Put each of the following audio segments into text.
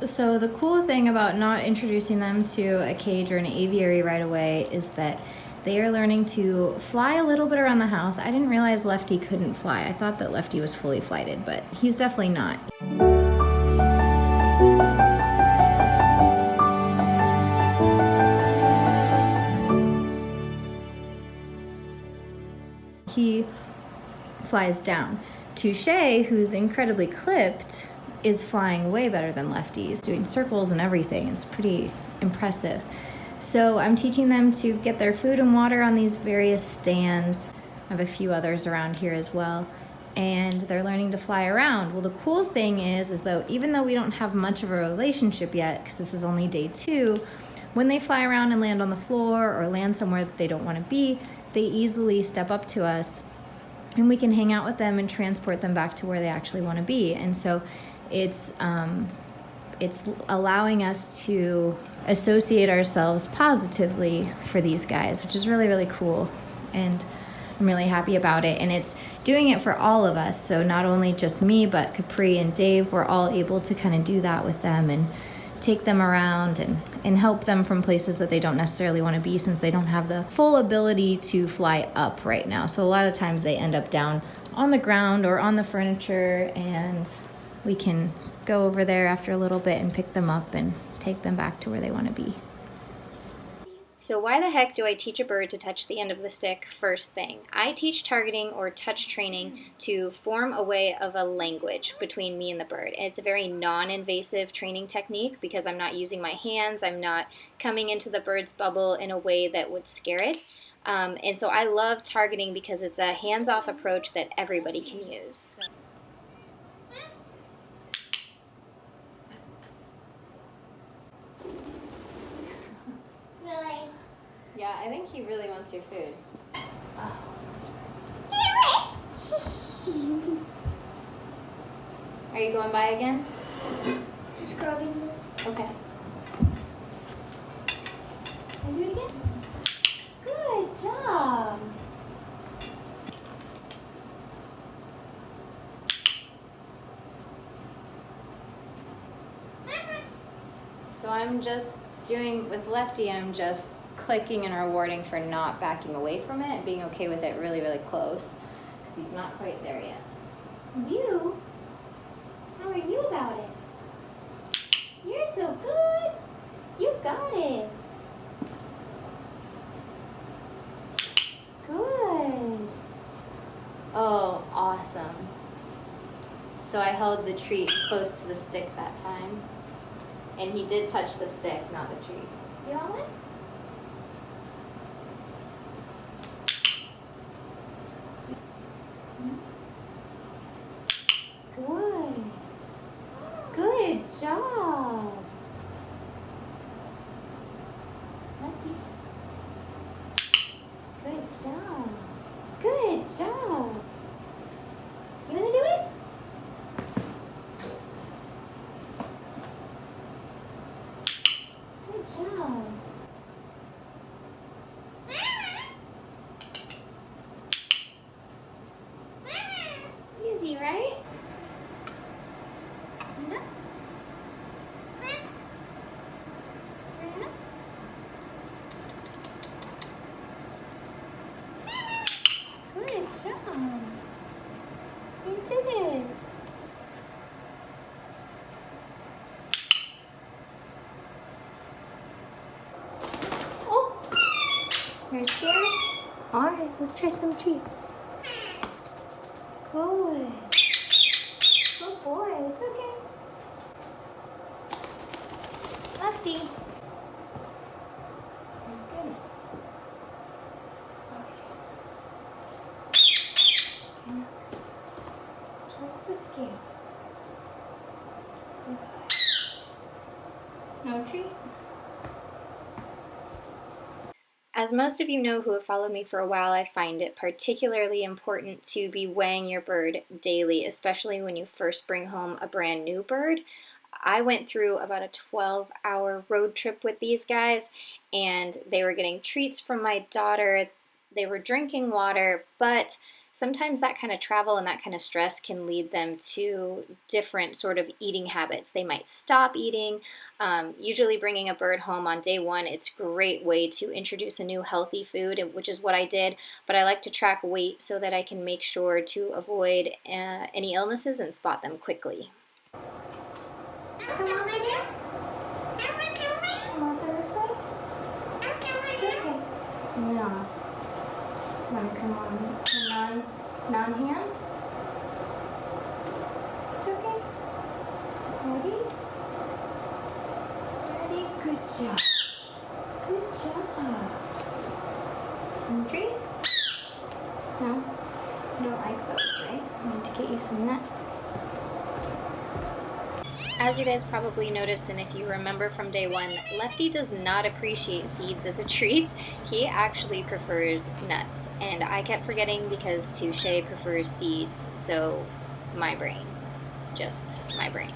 So the cool thing about not introducing them to a cage or an aviary right away is that they are learning to fly a little bit around the house. I didn't realize Lefty couldn't fly. I thought that Lefty was fully flighted, but he's definitely not. He flies down. Touche, who's incredibly clipped, is flying way better than Lefty. He's doing circles and everything. It's pretty impressive. So I'm teaching them to get their food and water on these various stands. I have a few others around here as well. And they're learning to fly around. Well, the cool thing is though, even though we don't have much of a relationship yet, because this is only day 2, when they fly around and land on the floor or land somewhere that they don't want to be, they easily step up to us and we can hang out with them and transport them back to where they actually want to be. And so it's allowing us to associate ourselves positively for these guys, which is really, really cool. And I'm really happy about it. And it's doing it for all of us. So not only just me, but Capri and Dave, we're all able to kind of do that with them and take them around and help them from places that they don't necessarily want to be, since they don't have the full ability to fly up right now. So a lot of times they end up down on the ground or on the furniture, and we can go over there after a little bit and pick them up and take them back to where they want to be. So why the heck do I teach a bird to touch the end of the stick first thing? I teach targeting or touch training to form a way of a language between me and the bird. And it's a very non-invasive training technique because I'm not using my hands, I'm not coming into the bird's bubble in a way that would scare it. And so I love targeting because it's a hands-off approach that everybody can use. Yeah, I think he really wants your food. Oh. Are you going by again? Just grabbing this. Okay. And do it again. Good job. So I'm just doing, with Lefty, I'm just clicking and rewarding for not backing away from it and being okay with it really, really close, because he's not quite there yet. You? How are you about it? You're so good. You got it. Good. Oh, awesome. So I held the treat close to the stick that time. And he did touch the stick, not the treat. You want one? Good. Good job. Lefty. Good job. Good job. You want to do it? Good job. Easy, right? No? No? Good job. You did it. Oh! You're scared? Alright, let's try some treats. Good. Good boy, it's okay. Lefty. Oh, goodness. Okay. Just a scale. No treat? As most of you know who have followed me for a while, I find it particularly important to be weighing your bird daily, especially when you first bring home a brand new bird. I went through about a 12-hour road trip with these guys, and they were getting treats from my daughter, they were drinking water, but sometimes that kind of travel and that kind of stress can lead them to different sort of eating habits. They might stop eating. Usually bringing a bird home on day one, it's a great way to introduce a new healthy food, which is what I did. But I like to track weight so that I can make sure to avoid any illnesses and spot them quickly. Come over there. Come over this way. It's okay. No. Come on. Non-hand. It's okay. Ready? Ready? Good job. Good job. Entry? No? You don't like those, right? I need to get you some nuts. As you guys probably noticed, and if you remember from day one, Lefty does not appreciate seeds as a treat. He actually prefers nuts, and I kept forgetting because Touche prefers seeds, so my brain. Just my brain.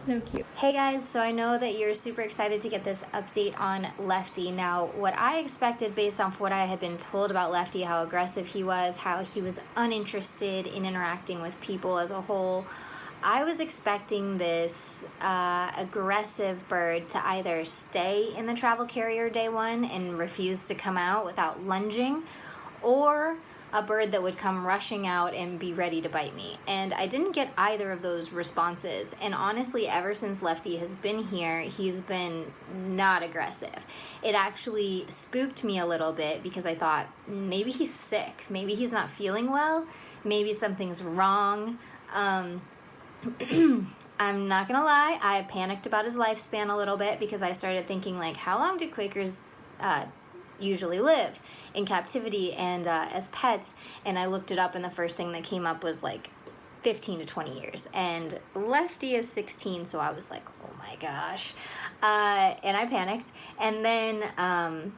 So cute. Hey guys, so I know that you're super excited to get this update on Lefty. Now, what I expected based off what I had been told about Lefty, how aggressive he was, how he was uninterested in interacting with people as a whole, I was expecting this aggressive bird to either stay in the travel carrier day one and refuse to come out without lunging, or a bird that would come rushing out and be ready to bite me. And I didn't get either of those responses. And honestly, ever since Lefty has been here, he's been not aggressive. It actually spooked me a little bit because I thought, maybe he's sick. Maybe he's not feeling well. Maybe something's wrong. I'm not gonna lie, I panicked about his lifespan a little bit because I started thinking, like, how long do Quakers usually live in captivity and as pets? And I looked it up, and the first thing that came up was like 15 to 20 years, and Lefty is 16, so I was like, oh my gosh, and I panicked. And then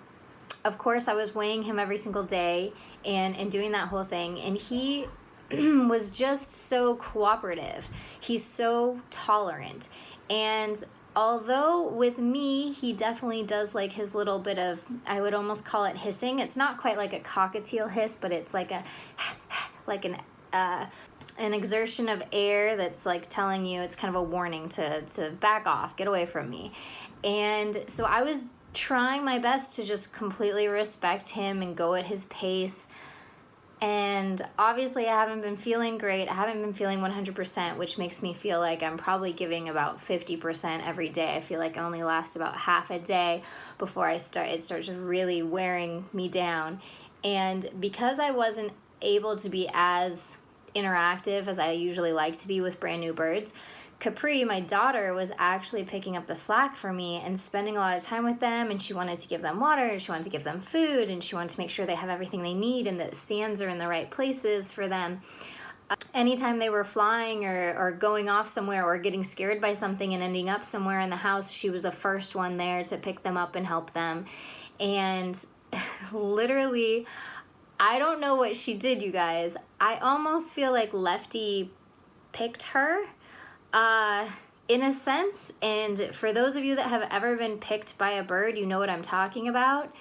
of course I was weighing him every single day and doing that whole thing, and he was just so cooperative. He's so tolerant, and although with me, he definitely does like his little bit of, I would almost call it hissing. It's not quite like a cockatiel hiss, but it's like a, like an exertion of air that's like telling you, it's kind of a warning to back off, get away from me. And so I was trying my best to just completely respect him and go at his pace. And obviously I haven't been feeling great. I haven't been feeling 100%, which makes me feel like I'm probably giving about 50% every day. I feel like I only last about half a day before it starts really wearing me down. And because I wasn't able to be as interactive as I usually like to be with brand new birds, Capri, my daughter, was actually picking up the slack for me and spending a lot of time with them, and she wanted to give them water, and she wanted to give them food, and she wanted to make sure they have everything they need and that stands are in the right places for them. Anytime they were flying or going off somewhere or getting scared by something and ending up somewhere in the house, she was the first one there to pick them up and help them. And literally, I don't know what she did, you guys. I almost feel like Lefty picked her. In a sense, and for those of you that have ever been picked by a bird, you know what I'm talking about.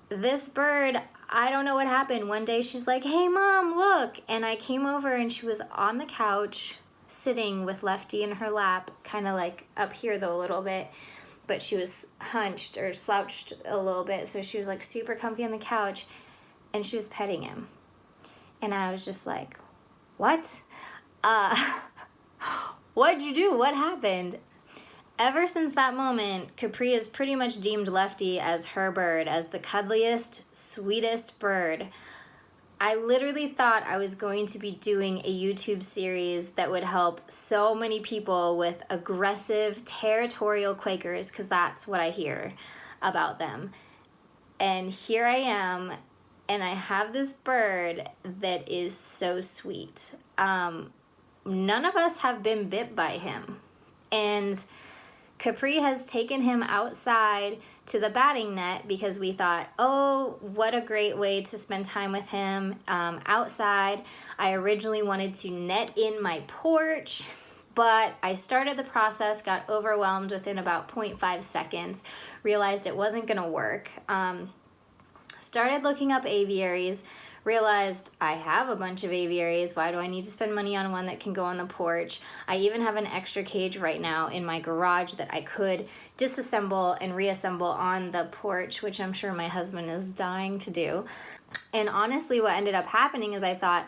This bird, I don't know what happened. One day she's like, hey mom, look. And I came over and she was on the couch sitting with Lefty in her lap, kind of like up here though a little bit, but she was hunched or slouched a little bit. So she was like super comfy on the couch and she was petting him. And I was just like, what? What'd you do? What happened? Ever since that moment, Capri has pretty much deemed Lefty as her bird, as the cuddliest, sweetest bird. I literally thought I was going to be doing a YouTube series that would help so many people with aggressive, territorial Quakers, because that's what I hear about them. And here I am, and I have this bird that is so sweet. None of us have been bit by him. And Capri has taken him outside to the batting net because we thought, oh, what a great way to spend time with him outside. I originally wanted to net in my porch, but I started the process, got overwhelmed within about 0.5 seconds, realized it wasn't gonna work. started looking up aviaries, realized I have a bunch of aviaries. Why do I need to spend money on one that can go on the porch? I even have an extra cage right now in my garage that I could disassemble and reassemble on the porch, which I'm sure my husband is dying to do. And honestly, what ended up happening is I thought,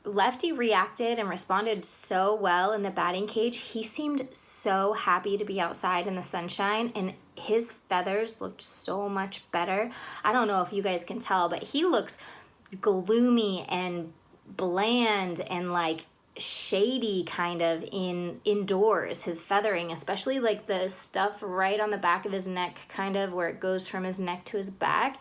Lefty reacted and responded so well in the batting cage. He seemed so happy to be outside in the sunshine, and his feathers looked so much better. I don't know if you guys can tell, but he looks gloomy and bland and like shady kind of indoors. His feathering, especially like the stuff right on the back of his neck, kind of where it goes from his neck to his back,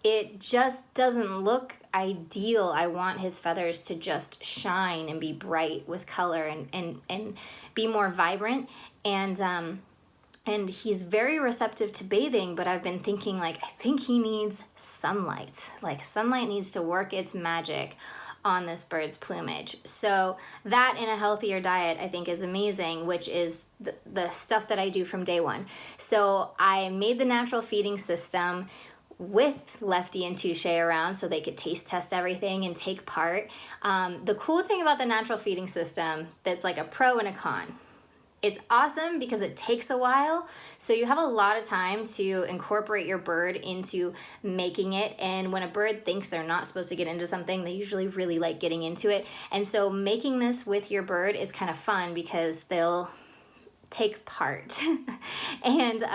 it just doesn't look ideal. I want his feathers to just shine and be bright with color and be more vibrant. And he's very receptive to bathing, but I've been thinking, like, I think he needs sunlight. Like, sunlight needs to work its magic on this bird's plumage. So that in a healthier diet, I think, is amazing, which is the stuff that I do from day one. So I made the natural feeding system with Lefty and Touche around so they could taste test everything and take part. The cool thing about the natural feeding system that's like a pro and a con. It's awesome because it takes a while, so you have a lot of time to incorporate your bird into making it, and when a bird thinks they're not supposed to get into something, they usually really like getting into it. And so making this with your bird is kind of fun because they'll take part. And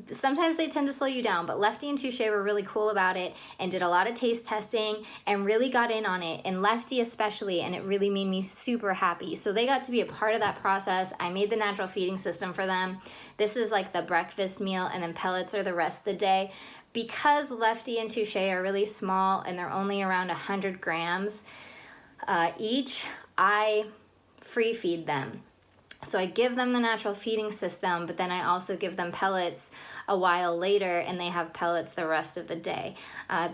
sometimes they tend to slow you down, but Lefty and Touche were really cool about it and did a lot of taste testing and really got in on it, and Lefty especially, and it really made me super happy. So they got to be a part of that process. I made the natural feeding system for them. This is like the breakfast meal, and then pellets are the rest of the day. Because Lefty and Touche are really small and they're only around 100 grams each, I free feed them. So I give them the natural feeding system, but then I also give them pellets a while later, and they have pellets the rest of the day.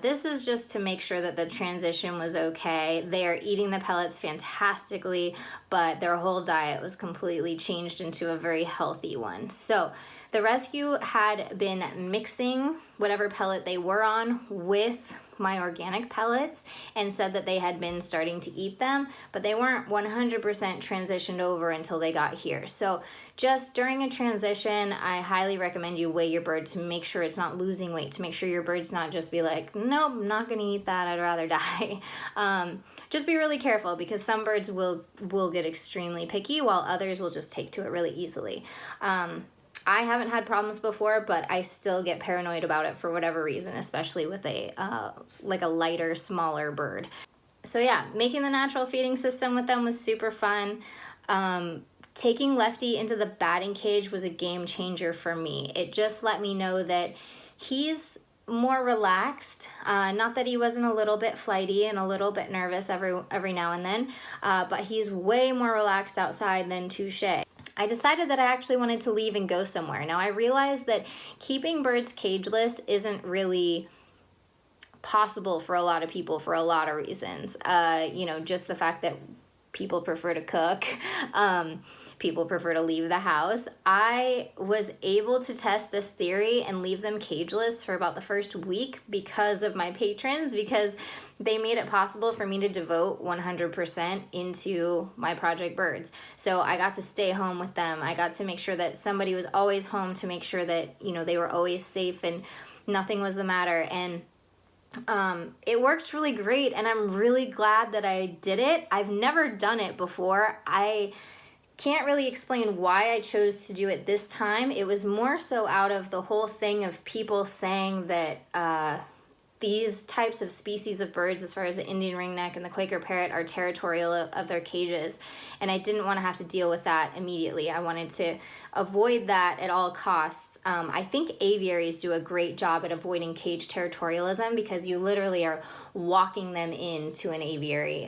This is just to make sure that the transition was okay. They are eating the pellets fantastically, but their whole diet was completely changed into a very healthy one. So the rescue had been mixing whatever pellet they were on with my organic pellets and said that they had been starting to eat them, but they weren't 100% transitioned over until they got here. So just during a transition, I highly recommend you weigh your bird to make sure it's not losing weight, to make sure your bird's not just be like, nope, I'm not gonna eat that, I'd rather die. Just be really careful, because some birds will get extremely picky while others will just take to it really easily. I haven't had problems before, but I still get paranoid about it for whatever reason, especially with a like a lighter, smaller bird. So yeah, making the natural feeding system with them was super fun. Taking Lefty into the batting cage was a game changer for me. It just let me know that he's more relaxed. Not that he wasn't a little bit flighty and a little bit nervous every now and then, but he's way more relaxed outside than Touche. I decided that I actually wanted to leave and go somewhere. Now I realized that keeping birds cageless isn't really possible for a lot of people for a lot of reasons. You know, just the fact that people prefer to cook, people prefer to leave the house. I was able to test this theory and leave them cageless for about the first week because of my patrons, because they made it possible for me to devote 100% into my project birds. So I got to stay home with them. I got to make sure that somebody was always home to make sure that, you know, they were always safe and nothing was the matter. And it worked really great, and I'm really glad that I did it. I've never done it before. I can't really explain why I chose to do it this time. It was more so out of the whole thing of people saying that these types of species of birds, as far as the Indian ringneck and the Quaker parrot, are territorial of their cages, and I didn't want to have to deal with that immediately. I wanted to avoid that at all costs. I think aviaries do a great job at avoiding cage territorialism, because you literally are walking them into an aviary.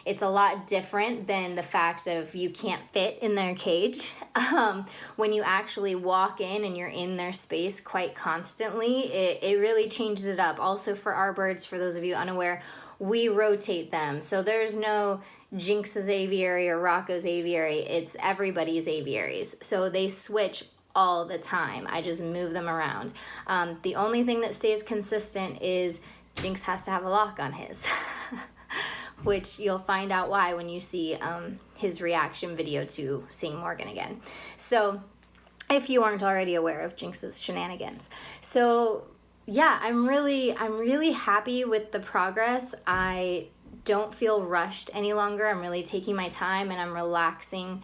It's a lot different than the fact of you can't fit in their cage. When you actually walk in and you're in their space quite constantly, it really changes it up. Also for our birds, for those of you unaware, we rotate them. So there's no JINX's aviary or ROCKO's aviary. It's everybody's aviaries. So they switch all the time. I just move them around. The only thing that stays consistent is JINX has to have a lock on his, which you'll find out why when you see his reaction video to seeing Morgan again. So if you aren't already aware of JINX's shenanigans. So yeah, I'm really happy with the progress. I don't feel rushed any longer. I'm really taking my time and I'm relaxing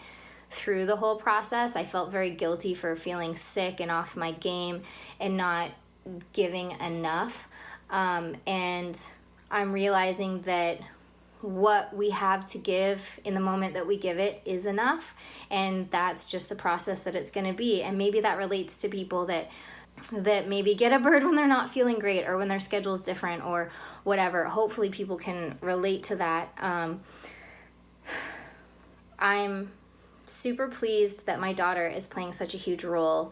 through the whole process. I felt very guilty for feeling sick and off my game and not giving enough. And I'm realizing that what we have to give in the moment that we give it is enough, and that's just the process that it's going to be. And maybe that relates to people that maybe get a bird when they're not feeling great or when their schedule's different or whatever. Hopefully people can relate to that. I'm super pleased that my daughter is playing such a huge role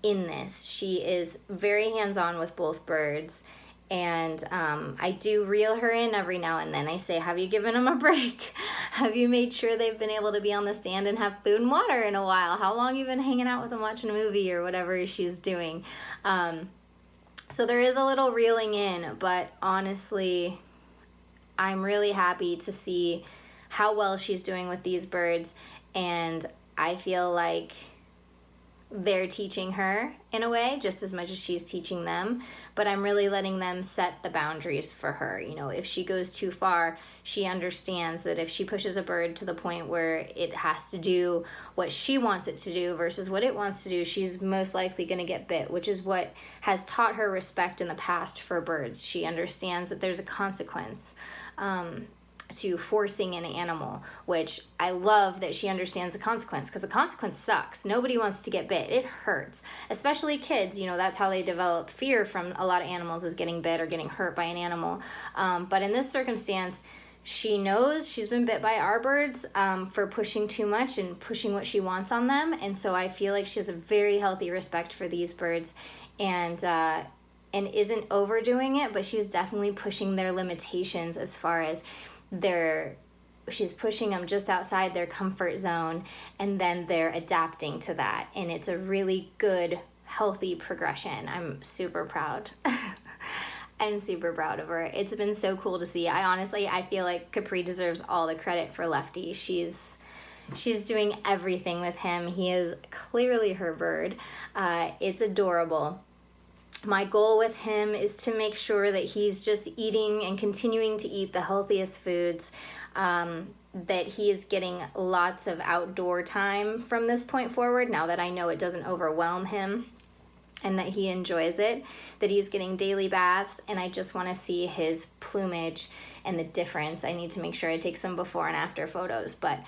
in this. She is very hands-on with both birds. And I do reel her in every now and then. I say, have you given them a break? Have you made sure they've been able to be on the stand and have food and water in a while? How long you been hanging out with them watching a movie or whatever she's doing? So there is a little reeling in, but honestly, I'm really happy to see how well she's doing with these birds. And I feel like they're teaching her in a way just as much as she's teaching them, but I'm really letting them set the boundaries for her. You know, if she goes too far, she understands that if she pushes a bird to the point where it has to do what she wants it to do versus what it wants to do, she's most likely going to get bit, which is what has taught her respect in the past for birds. She understands that there's a consequence to forcing an animal, which I love that she understands the consequence, because the consequence sucks. Nobody wants to get bit. It hurts, especially kids. You know, that's how they develop fear from a lot of animals, is getting bit or getting hurt by an animal. But in this circumstance, she knows she's been bit by our birds for pushing too much and pushing what she wants on them. And so I feel like she has a very healthy respect for these birds and isn't overdoing it, but she's definitely pushing their limitations as far as she's pushing them just outside their comfort zone, and then they're adapting to that, and it's a really good, healthy progression. I'm super proud. I'm super proud of her. It's been so cool to see. I feel like Capri deserves all the credit for Lefty. She's doing everything with him. He is clearly her bird. It's adorable. My goal with him is to make sure that he's just eating and continuing to eat the healthiest foods, that he is getting lots of outdoor time from this point forward, now that I know it doesn't overwhelm him and that he enjoys it, that he's getting daily baths, and I just want to see his plumage and the difference. I need to make sure I take some before and after photos, but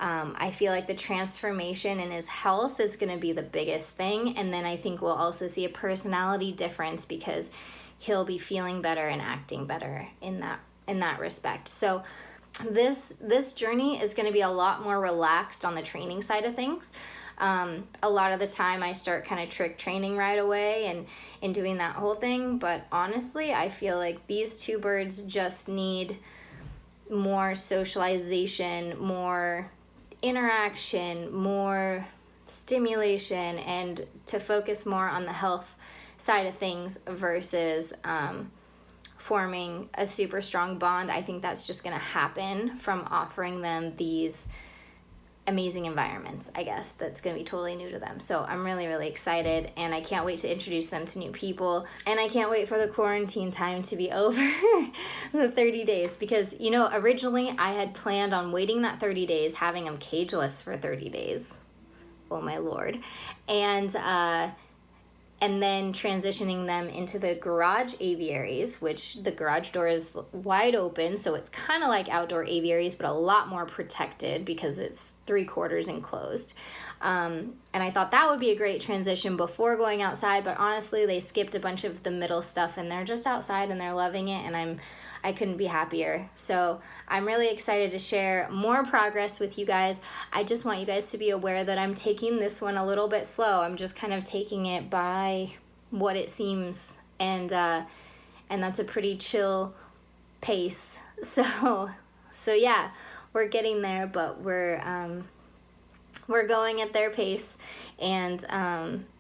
I feel like the transformation in his health is going to be the biggest thing, and then I think we'll also see a personality difference because he'll be feeling better and acting better in that respect. So this journey is going to be a lot more relaxed on the training side of things. A lot of the time I start kind of trick training right away and doing that whole thing, but honestly I feel like these two birds just need more socialization, more interaction, more stimulation, and to focus more on the health side of things versus forming a super strong bond. I think that's just going to happen from offering them these amazing environments, I guess, that's going to be totally new to them. So I'm really, really excited, and I can't wait to introduce them to new people, and I can't wait for the quarantine time to be over, the 30 days, because, you know, originally I had planned on waiting that 30 days, having them cageless for 30 days. Oh my Lord. And then transitioning them into the garage aviaries, which the garage door is wide open, so it's kind of like outdoor aviaries, but a lot more protected because it's 3/4 enclosed. And I thought that would be a great transition before going outside, but honestly, they skipped a bunch of the middle stuff, and they're just outside, and they're loving it, and I couldn't be happier. So I'm really excited to share more progress with you guys. I just want you guys to be aware that I'm taking this one a little bit slow. I'm just kind of taking it by what it seems, and that's a pretty chill pace. So yeah, we're getting there, but we're we're going at their pace, and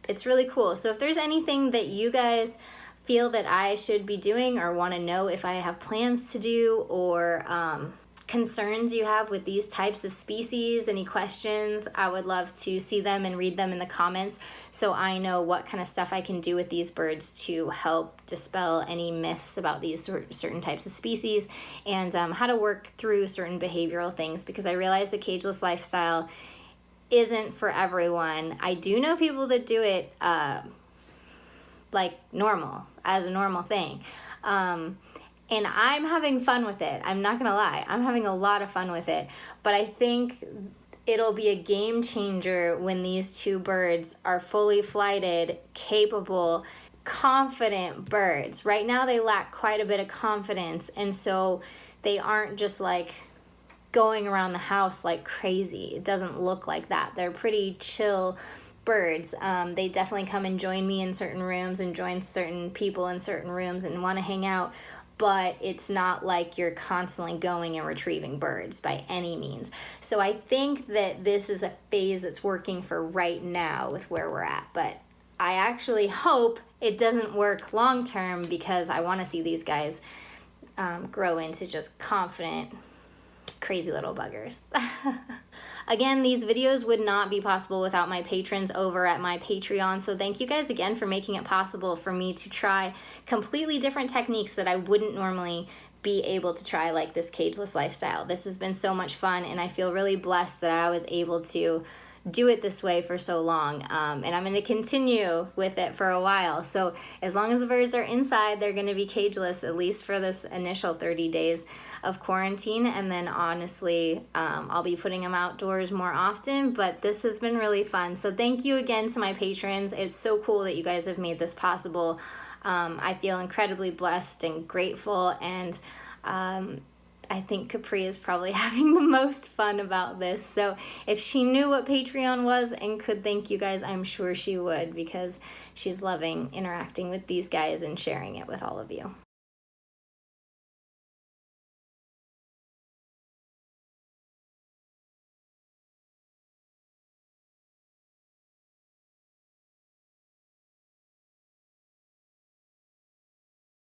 it's really cool. So if there's anything that you guys feel that I should be doing or want to know if I have plans to do, or concerns you have with these types of species, any questions, I would love to see them and read them in the comments so I know what kind of stuff I can do with these birds to help dispel any myths about these certain types of species, and how to work through certain behavioral things, because I realize the cageless lifestyle isn't for everyone. I do know people that do it like normal, as a normal thing. And I'm having fun with it. I'm not gonna lie, I'm having a lot of fun with it. But I think it'll be a game changer when these two birds are fully flighted, capable, confident birds. Right now they lack quite a bit of confidence, and so they aren't just like going around the house like crazy. It doesn't look like that. They're pretty chill birds. They definitely come and join me in certain rooms and join certain people in certain rooms and want to hang out, but it's not like you're constantly going and retrieving birds by any means. So I think that this is a phase that's working for right now with where we're at, but I actually hope it doesn't work long term, because I want to see these guys grow into just confident, crazy little buggers. Again, these videos would not be possible without my patrons over at my Patreon, so thank you guys again for making it possible for me to try completely different techniques that I wouldn't normally be able to try, like this cageless lifestyle. This has been so much fun, and I feel really blessed that I was able to do it this way for so long, and I'm going to continue with it for a while. So as long as the birds are inside, they're going to be cageless, at least for this initial 30 days of quarantine, and then honestly I'll be putting them outdoors more often. But this has been really fun, so thank you again to my patrons. It's so cool that you guys have made this possible. I feel incredibly blessed and grateful, and I think Capri is probably having the most fun about this. So if she knew what Patreon was and could thank you guys, I'm sure she would, because she's loving interacting with these guys and sharing it with all of you.